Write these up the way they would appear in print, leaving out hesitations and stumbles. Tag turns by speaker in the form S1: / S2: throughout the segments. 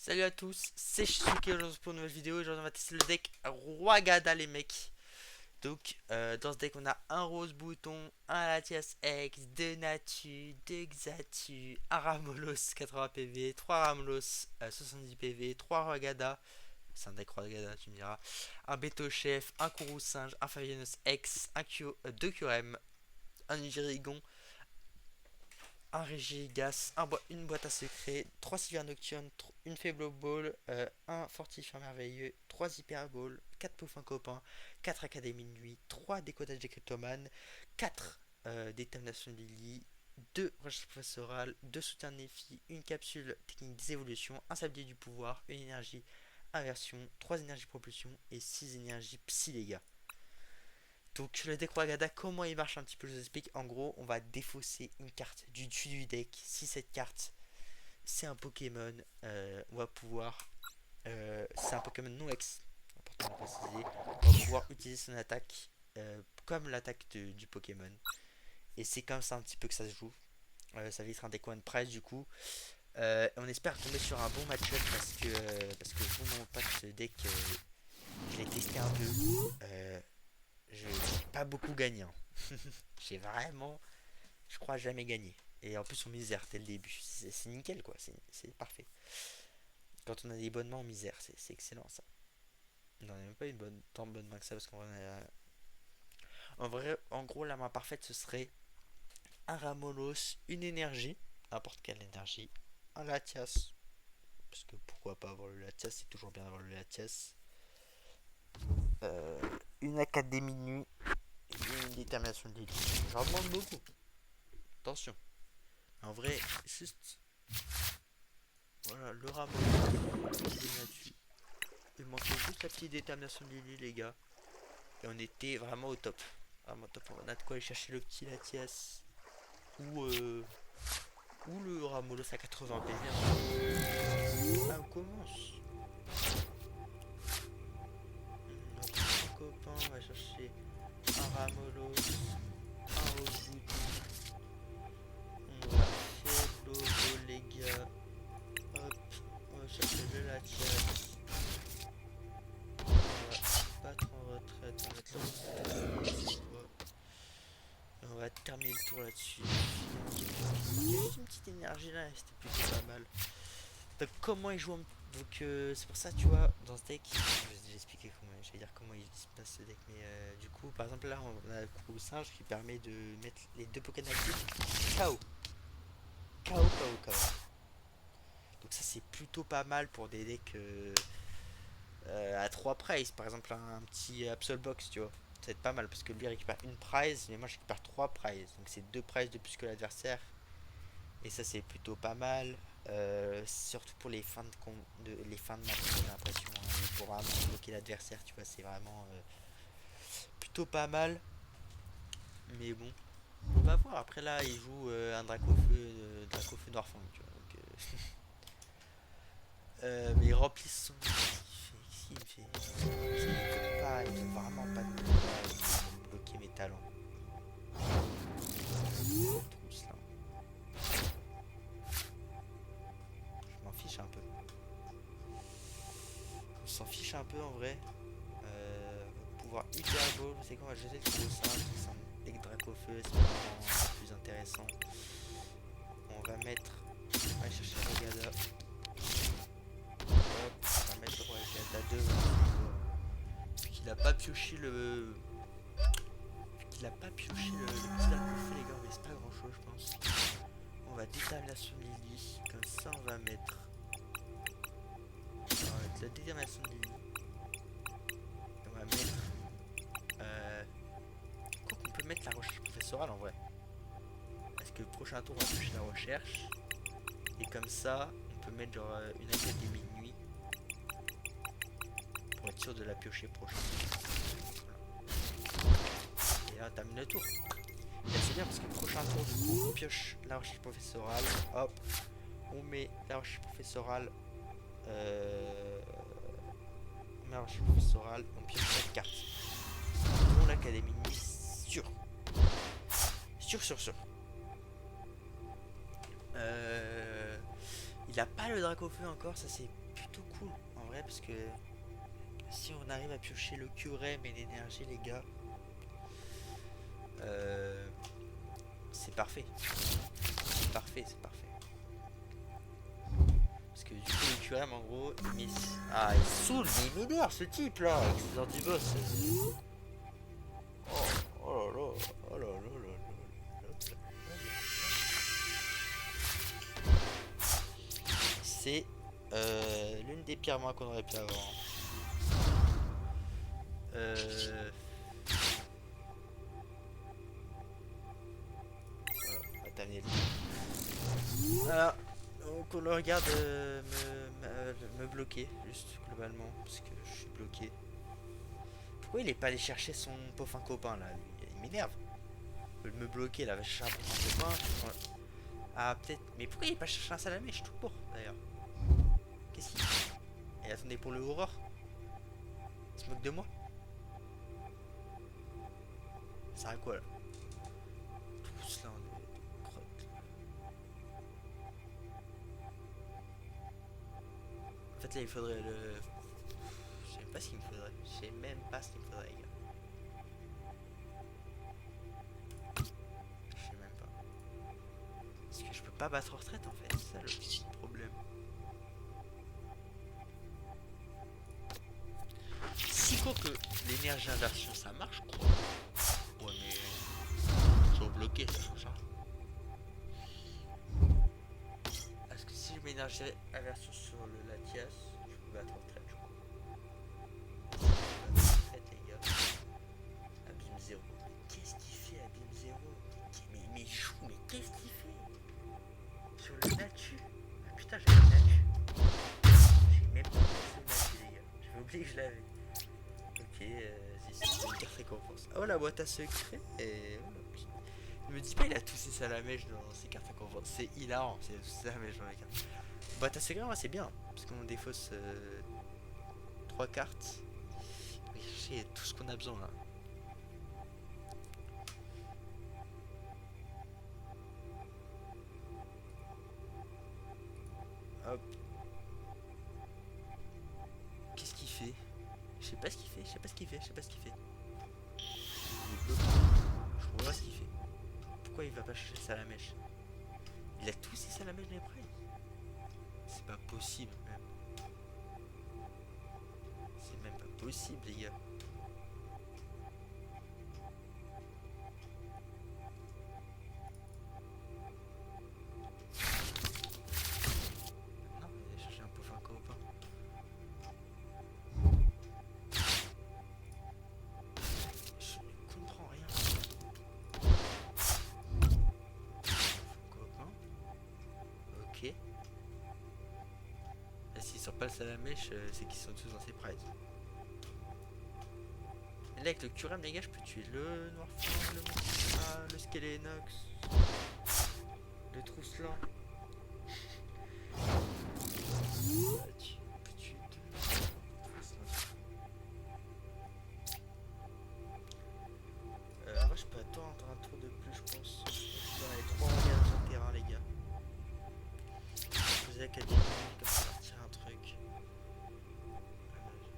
S1: Salut à tous, c'est Shizuke aujourd'hui pour une nouvelle vidéo. Aujourd'hui on va tester le deck Roi Gada les mecs. Donc dans ce deck on a un Rose Bouton, un Latias X, deux Natu, deux Xatu, un Ramolos 80 PV, 3 Ramolos 70 PV, 3 Roi Gada. C'est un deck Roi Gada tu me diras. Un Beto Chef, un Kourou Singe, un Fabianos X, deux QRM, un Nigirigon, un Régigas, une boîte à secret, 3 Sylvain Nocturne, une Faible Ball, un Fortifiant Merveilleux, 3 Hyper Ball, 4 Pouffins Copains, 4 Académies de Nuit, 3 Décodage des Cryptomanes, 4 Détermination de Lily, 2 Recherche Professorale, 2 Soutien de Nephi, une Capsule Technique des Évolutions, un Sablier du Pouvoir, une Énergie Inversion, 3 Énergies Propulsion et 6 Énergies Psy les gars. Donc le deck Ragada, comment il marche un petit peu, je vous explique. En gros, on va défausser une carte du dessus du deck. Si cette carte, c'est un Pokémon, on va pouvoir... c'est un Pokémon non ex, important de préciser. On va pouvoir utiliser son attaque comme l'attaque du Pokémon. Et c'est comme ça un petit peu que ça se joue. Ça va être un deck one price du coup. On espère tomber sur un bon match-up parce que je vous montre pas que ce deck, je l'ai testé un peu. Je n'ai pas beaucoup gagné, hein. J'ai vraiment, je crois, jamais gagné. Et en plus, on misère dès le début. C'est nickel, quoi. C'est parfait. Quand on a des bonnes mains, on misère. C'est excellent, ça. On n'en a même pas une bonne, tant de bonnes mains que ça. Parce qu'en vrai, en vrai, en gros, la main parfaite, ce serait un Ramolos, une énergie, n'importe quelle énergie, un Latias. Parce que pourquoi pas avoir le Latias, c'est toujours bien d'avoir le Latias. Euh, une Académie de Nuit, une détermination de l'élite. J'en demande beaucoup. Attention. En vrai, juste voilà, le rameau là-dessus. Il manquait juste la petite détermination de Lily, les gars. Et on était vraiment au top. Vraiment top. On a de quoi aller chercher le petit Latias. Ou le Ramolos à 80 PV. Ah, on commence. Un copain, on va chercher un Ramolos, un Rose Bouton. On va faire l'eau, les gars. Hop, on va chercher le Latias. On va battre en retraite, on va mettre le c'est quoi. Et on va terminer le tour là-dessus. Il y a juste une petite énergie là, c'était plutôt pas mal. Donc comment il joue donc c'est pour ça tu vois dans ce deck, je vais déjà expliquer comment, je vais dire comment il se passe ce deck, mais du coup par exemple là on a le coup singe qui permet de mettre les deux Pokémon actifs KO. KO, KO, KO. Donc ça c'est plutôt pas mal pour des decks à 3 prize, par exemple un petit Absolbox, tu vois. Ça va être pas mal parce que lui récupère une prize, mais moi je récupère 3 prizes. Donc c'est 2 prizes de plus que l'adversaire. Et ça c'est plutôt pas mal. Surtout pour les fins les fins de match, j'ai l'impression. Hein, pour vraiment bloquer l'adversaire, tu vois, c'est vraiment plutôt pas mal. Mais bon, on va voir. Après là, il joue un Dracofeu Noirfang, tu vois. Donc, mais il remplit son. Il me fait vraiment pas de bloquer mes talents. Trousse là. Je m'en fiche un peu. On s'en fiche un peu en vrai. Pouvoir hyper beau. C'est qu'on va jeter le gros singe. Avec Dracofeu, c'est vraiment plus intéressant. On va mettre. On va aller chercher Rogada. Hop, on va mettre Rogada 2. Vu qu'il a pas pioché le. Il a pas pioché le petit Dracofeu, les gars, mais c'est pas grand chose, je pense. On va détermination de Lily. Comme ça, on va mettre. On va mettre la détermination de Lily. On va mettre. Quoi qu'on peut mettre la recherche professorale en vrai. Parce que le prochain tour, on va toucher la recherche. Et comme ça, on peut mettre genre une académie de nuit. Pour être sûr de la piocher prochaine. Et là, on termine le tour. Et c'est bien parce que le prochain tour, du coup, on pioche la recherche professorale. Hop. On met la recherche professorale. On met la recherche professorale. On pioche cette carte. Pour l'académie de nuit. Sûr. Sûr. Il a pas le Dracofeu encore, ça c'est cool en vrai parce que si on arrive à piocher le QRM et l'énergie les gars, euh, c'est parfait. C'est parfait, c'est parfait. Parce que du coup le QRM en gros il met... Ah il saoule mais il m'énerve ce type là avec ses heures du boss. Oh, oh là là, oh là là là là. C'est l'une des pires mains qu'on aurait pu avoir. Voilà, on va terminer. Voilà, donc on le regarde me bloquer, juste globalement, parce que je suis bloqué. Pourquoi il est pas allé chercher son pauvre copain là? Il m'énerve. Il veut me bloquer là, va chercher un pauvre copain. Ah, peut-être. Mais pourquoi il est pas chercher un salamé? Je suis tout pour d'ailleurs. Qu'est-ce qu'il fait? Et attendez pour le horreur. Il se moque de moi? Ça sert à quoi là? Tout cela en crotte. En fait là il faudrait le. Je sais pas ce qu'il me faudrait. Je sais même pas ce qu'il me faudrait les gars. Je sais même pas. Parce que je peux pas battre en retraite en fait, c'est ça le problème. Si quoi que l'énergie inversion ça marche quoi. Ouais mais toujours bloqué ça change rien. Est-ce que si je mets énergie inversion sur le Latias, je peux battre en retraite je crois. Retraite les gars. Abîme 0. Qu'est-ce qu'il fait Abîme 0? Mais il joue, mais qu'est-ce qu'il fait? Sur le Natu. Ah putain j'avais le Natu. J'ai même pas pensé au Natu les gars. J'avais oublié que je l'avais. Ok, c'est une carte récompense. Oh la boîte à secret et voilà. Ne me dis pas il a tous ses salamèches dans ses cartes récompense. C'est hilarant, c'est tous ses salamèches dans les cartes. Boîte à secret moi c'est bien. Parce qu'on défausse 3 cartes. On va chercher tout ce qu'on a besoin là. Hop. Qu'est-ce qu'il fait? Je sais pas ce qu'il fait, je sais pas ce qu'il fait, je sais pas ce qu'il fait. Il est bloqué. Je vois ce qu'il fait. Pourquoi il va pas chercher salamèche? Il a tous ses salamèches dans les prêts. C'est pas possible même. C'est même pas possible les gars. Non, il a cherché un pauvre copain. Je ne comprends rien. Copain. Ok. Et s'ils sortent pas le salamèche, c'est qu'ils sont tous dans ses prizes. Là avec le Curam les gars je peux tuer le Noirfang, le Skelenox, le Trousselant. Tu peux tuer deux moi je peux attendre un tour de plus je pense. Je dois aller 3 regards sur le terrain les gars. Je faisais académie comme ça partir un truc.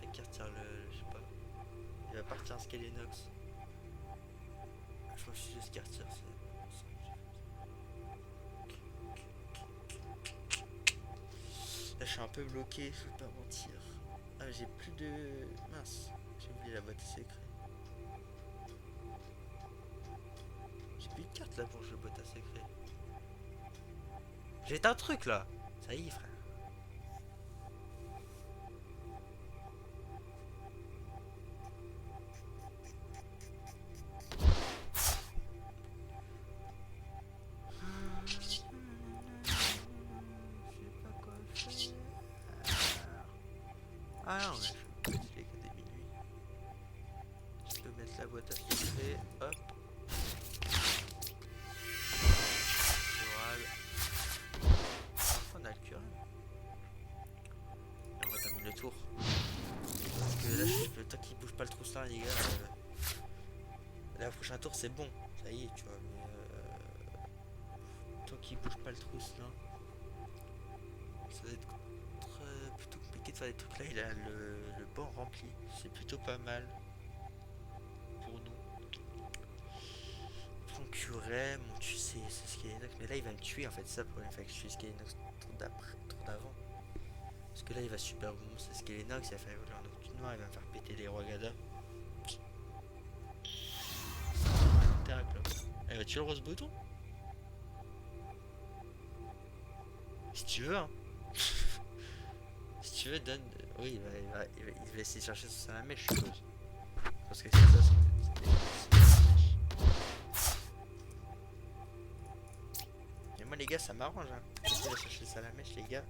S1: Dès qu'il retire le. Je sais pas. Il va partir un Skelenox. Je refuse de ce retire c'est. Là je suis un peu bloqué, je vais pas mentir. Ah j'ai plus de... Mince, j'ai oublié la boîte secret. J'ai plus de carte là pour jouer boîte à secret. J'ai un truc là. Ça y est frère. Je sais pas quoi faire. Ah non mais je peux utiliser l'académie de nuit. Je peux mettre la boîte à secret. Hop. Voilà. Enfin on a le cœur. Et on va terminer le tour. Parce que là le temps qu'il bouge pas le trousseau les gars. Là, le prochain tour c'est bon. Ça y est tu vois. Mais tant qu'il bouge pas le trousse là. Ça va être plutôt compliqué faire des trucs là, il a le banc rempli. C'est plutôt pas mal pour nous. Concurrent, on tue c'est Skelenox, mais là il va me tuer en fait, c'est ça le problème. Il faut que je tue Skelenox tour d'avant. Parce que là il va super bon, c'est Skelenox, il va faire évoluer en Nocturne Noir, il va me faire péter les Rwagada. Interact là. Elle va tuer le Rose Bouton si tu veux, hein. Si tu veux, donne. Oui, il va essayer de chercher son salamèche, je suppose. Parce que c'est ça, mais moi, les gars, ça m'arrange, hein. S'il va chercher le salamèche, les gars.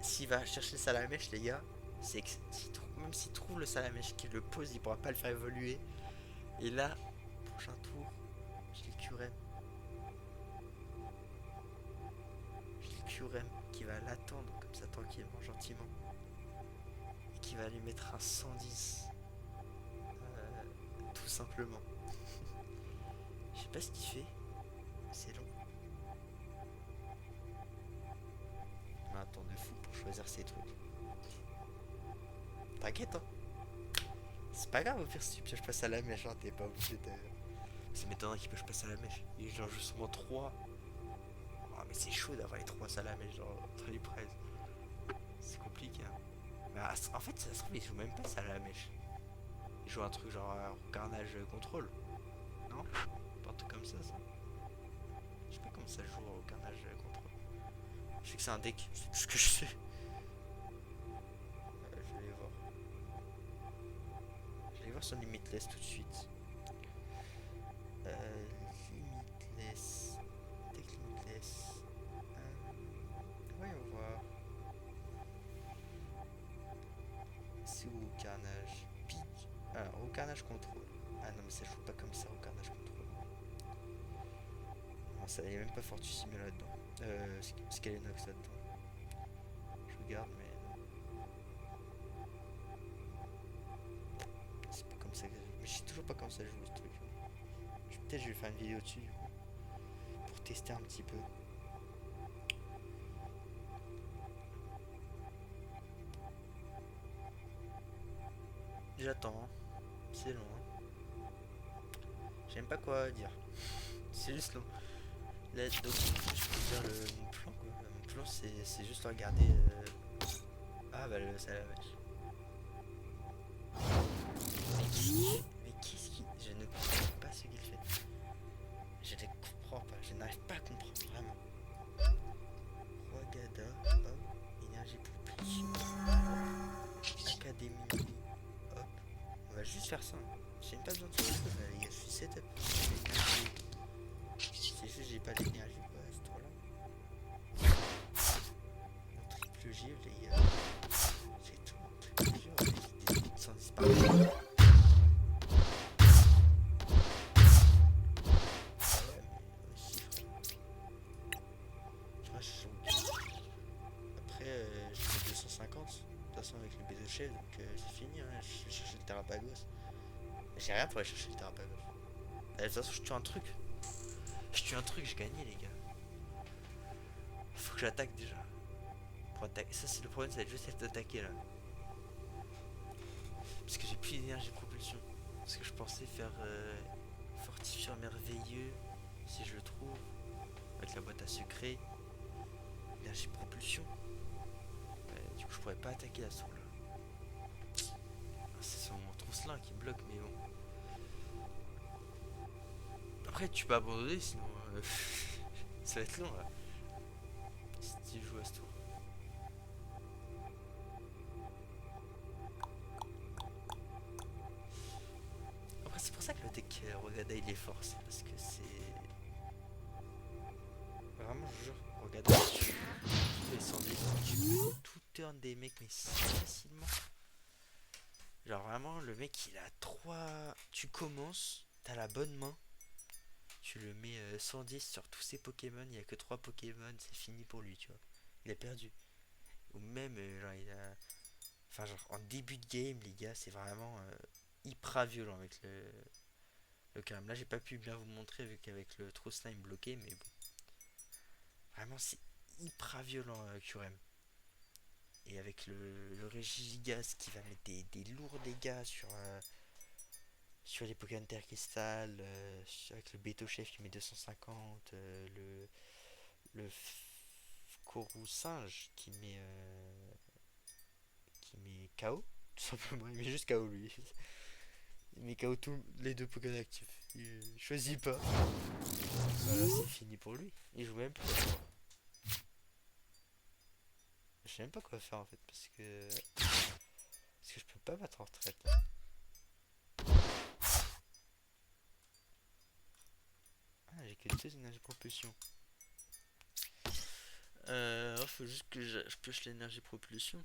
S1: S'il va chercher le salamèche, les gars, c'est que même s'il trouve le salamèche qu'il le pose, il pourra pas le faire évoluer. Et là, prochain tour, je l'ai Curem. Je l'ai Curem qui va l'attendre comme ça, tranquillement, gentiment. Et qui va lui mettre un 110. Tout simplement. Je sais pas ce qu'il fait. C'est long. Un temps de fou pour choisir ses trucs. T'inquiète, hein. C'est pas grave au pire si tu pioches pas à la mèche, hein. T'es pas obligé de. C'est m'étonnant qu'il pioche pas à la mèche. Il genre justement 3. Oh, mais c'est chaud d'avoir les 3 salamèches genre entre les prises. C'est compliqué, hein. Mais en fait, ça se trouve, il joue même pas ça à la mèche. Il joue un truc genre carnage contrôle. Non? Pas un truc comme ça. Je sais pas comment ça joue au carnage contrôle. Je sais que c'est un deck, c'est tout ce que je sais. Je vais voir. Je vais voir son limitless tout de suite. Limitless. Deck limitless. Voyons voir. C'est où au carnage? Pique. Ah, au carnage contrôle. Ah non, mais ça joue pas comme ça au carnage contrôle. Non, ça y est même pas fortissime là-dedans. Skelenox là-dedans. Je regarde, mais. C'est pas comme ça que ça joue. Mais je sais toujours pas comment ça joue ce truc. Peut-être je vais faire une vidéo dessus du coup. Pour tester un petit peu. J'attends. Hein. C'est long. Hein. J'aime pas quoi dire. C'est juste long. Là, donc, je peux dire mon plan quoi. Mon plan c'est juste regarder. Ah bah ça la vache. Mais qu'est-ce qu'il. Je ne comprends pas ce qu'il fait. Je ne comprends pas. Je n'arrive pas à comprendre vraiment. Rwagada, hop, énergie pour plus. Académie, hop. On va juste faire ça. J'ai même pas besoin de faire ça, les gars. Je suis setup. C'est juste j'ai pas d'énergie quoi à ce tour là. Mon triple givre les gars. C'est tout mon triple givre avec des sans disparaître. Après je mets 250. De toute façon avec le B de chef donc c'est fini hein. Je vais chercher le Terrapagos. J'ai rien pour aller chercher le Terrapagos. De toute façon je tue un truc. Je tue un truc, j'ai gagné les gars. Faut que j'attaque déjà. Pour attaquer. Ça c'est le problème, ça va être juste d'attaquer là. Parce que j'ai plus d'énergie de propulsion. Parce que je pensais faire fortifiant merveilleux. Si je le trouve. Avec la boîte à secret. Énergie de propulsion. Du coup je pourrais pas attaquer la source là. C'est son trousselin qui bloque mais bon. Après tu peux abandonner sinon ça va être long là. Si tu joues à ce tour. Après c'est pour ça que le deck Rwagada il est fort, c'est parce que c'est. Vraiment je jure, Rwagada les 110, tu peux tout turn des mecs mais si facilement. Genre vraiment le mec il a 3. Tu commences, t'as la bonne main. Tu le mets 110 sur tous ses Pokémon, il n'y a que 3 Pokémon, c'est fini pour lui, tu vois. Il a perdu. Ou même, genre, il a. Enfin, genre, en début de game, les gars, c'est vraiment hyper violent avec le calme. Là, j'ai pas pu bien vous montrer vu qu'avec le trou slime bloqué, mais bon. Vraiment, c'est hyper violent, Curem. Et avec le Regigigas qui va mettre des lourds dégâts sur les Pokémon Terre Cristal, avec le Beto Chef qui met 250, le Kourou Singe qui met KO, tout simplement, il met juste KO lui. Il met KO tous les deux Pokémon actifs. Il choisit pas. Voilà, c'est fini pour lui. Il joue même plus. Je sais même pas quoi faire en fait parce que je peux pas battre en retraite. Ah, j'ai que 2 énergies propulsion. Faut juste que je pioche l'énergie propulsion.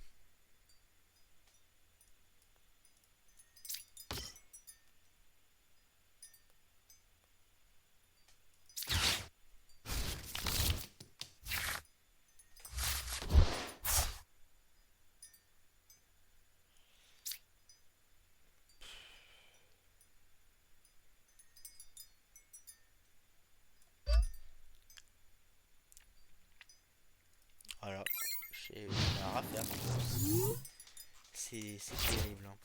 S1: Voilà. J'ai rien à faire. C'est terrible. Hein.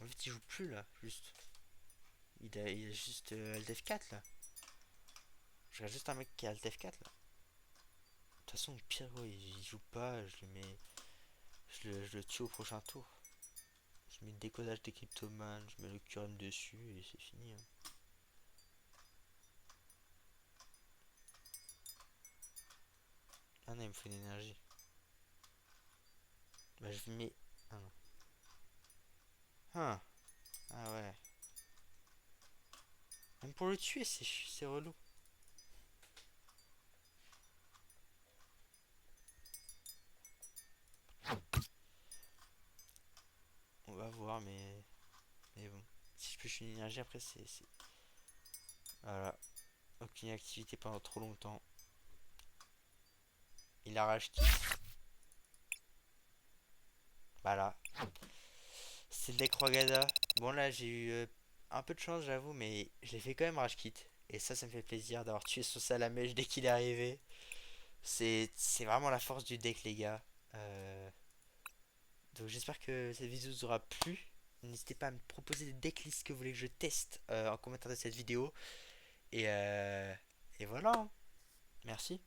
S1: En fait, il joue plus là, juste. Il a juste Alt F4 là. Je regarde juste un mec qui a Alt F4 là. De toute façon, le pire, gros, il joue pas. Je le mets. Je le tue au prochain tour. Je mets le décodage des cryptomanes, je mets le QRM dessus et c'est fini. Hein. Ah non, il me faut une énergie. Bah, je mets. Ah non. Ah, ah ouais. Même pour le tuer, c'est relou. On va voir, mais bon. Si je pêche une énergie après, c'est. Voilà. Aucune activité pendant trop longtemps. Il arrache qui. Voilà. C'est le deck Rogada. Bon, là, j'ai eu un peu de chance, j'avoue, mais je l'ai fait quand même rage kit. Et ça me fait plaisir d'avoir tué son Salamèche dès qu'il est arrivé. C'est vraiment la force du deck, les gars. Donc, j'espère que cette vidéo vous aura plu. N'hésitez pas à me proposer des decklists que vous voulez que je teste en commentaire de cette vidéo. Et, euh, et voilà. Hein. Merci.